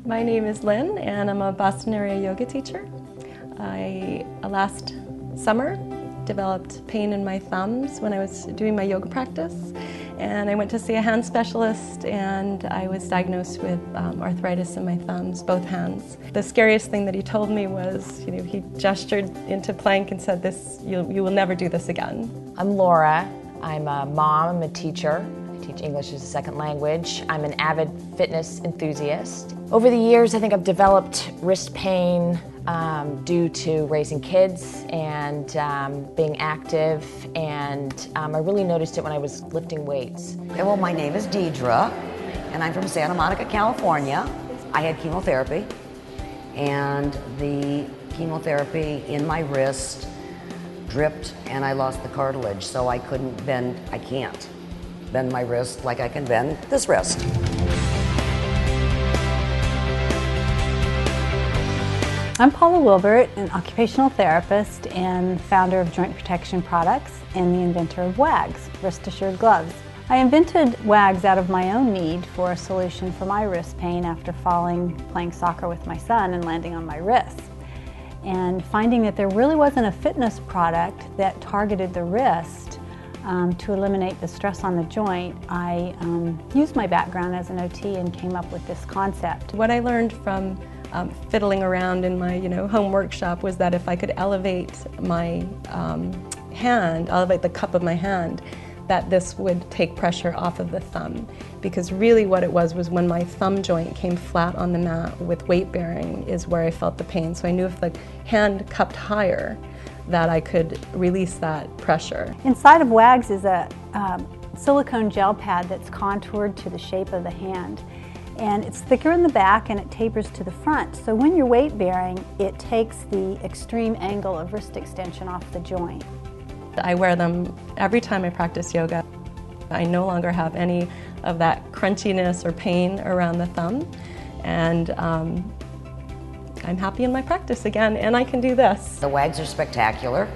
My name is Lynne, and I'm a Boston area yoga teacher. Last summer, developed pain in my thumbs when I was doing my yoga practice, and I went to see a hand specialist, and I was diagnosed with arthritis in my thumbs, both hands. The scariest thing that he told me was, he gestured into plank and said, you will never do this again. I'm Laura. I'm a mom, I'm a teacher. I teach English as a second language. I'm an avid fitness enthusiast. Over the years, I think I've developed wrist pain due to raising kids and being active, and I really noticed it when I was lifting weights. Well, my name is Diedra, and I'm from Santa Monica, California. I had chemotherapy, and the chemotherapy in my wrist dripped, and I lost the cartilage, so I can't bend my wrist like I can bend this wrist. I'm Paula Wilbert, an occupational therapist and founder of Joint Protection Products and the inventor of WAGs, Wrist Assured Gloves. I invented WAGs out of my own need for a solution for my wrist pain after playing soccer with my son and landing on my wrist. And finding that there really wasn't a fitness product that targeted the wrist to eliminate the stress on the joint, I used my background as an OT and came up with this concept. What I learned from fiddling around in my home workshop was that if I could elevate my elevate the cup of my hand, that this would take pressure off of the thumb. Because really what it was when my thumb joint came flat on the mat with weight bearing is where I felt the pain. So I knew if the hand cupped higher, that I could release that pressure. Inside of WAGs is a silicone gel pad that's contoured to the shape of the hand. And it's thicker in the back and it tapers to the front. So when you're weight bearing, it takes the extreme angle of wrist extension off the joint. I wear them every time I practice yoga. I no longer have any of that crunchiness or pain around the thumb, and I'm happy in my practice again, and I can do this. The WAGs are spectacular.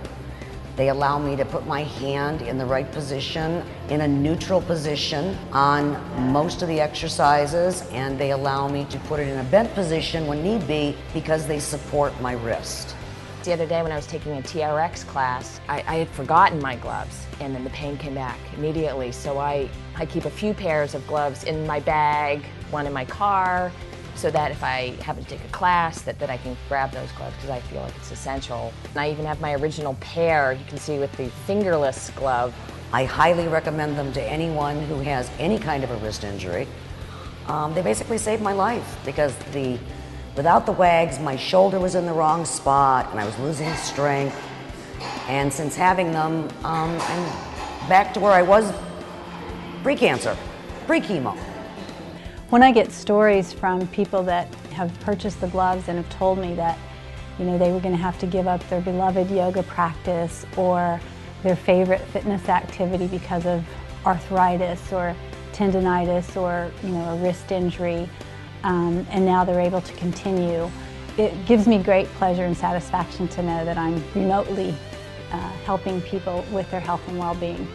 They allow me to put my hand in the right position, in a neutral position on most of the exercises, and they allow me to put it in a bent position when need be because they support my wrist. The other day when I was taking a TRX class, I had forgotten my gloves, and then the pain came back immediately. So I keep a few pairs of gloves in my bag, one in my car, so that if I happen to take a class that I can grab those gloves because I feel like it's essential. And I even have my original pair, you can see, with the fingerless glove. I highly recommend them to anyone who has any kind of a wrist injury. They basically saved my life because without the WAGs, my shoulder was in the wrong spot and I was losing strength. And since having them, I'm back to where I was pre-cancer, pre-chemo. When I get stories from people that have purchased the gloves and have told me that they were going to have to give up their beloved yoga practice or their favorite fitness activity because of arthritis or tendonitis or a wrist injury, and now they're able to continue, it gives me great pleasure and satisfaction to know that I'm remotely helping people with their health and well-being.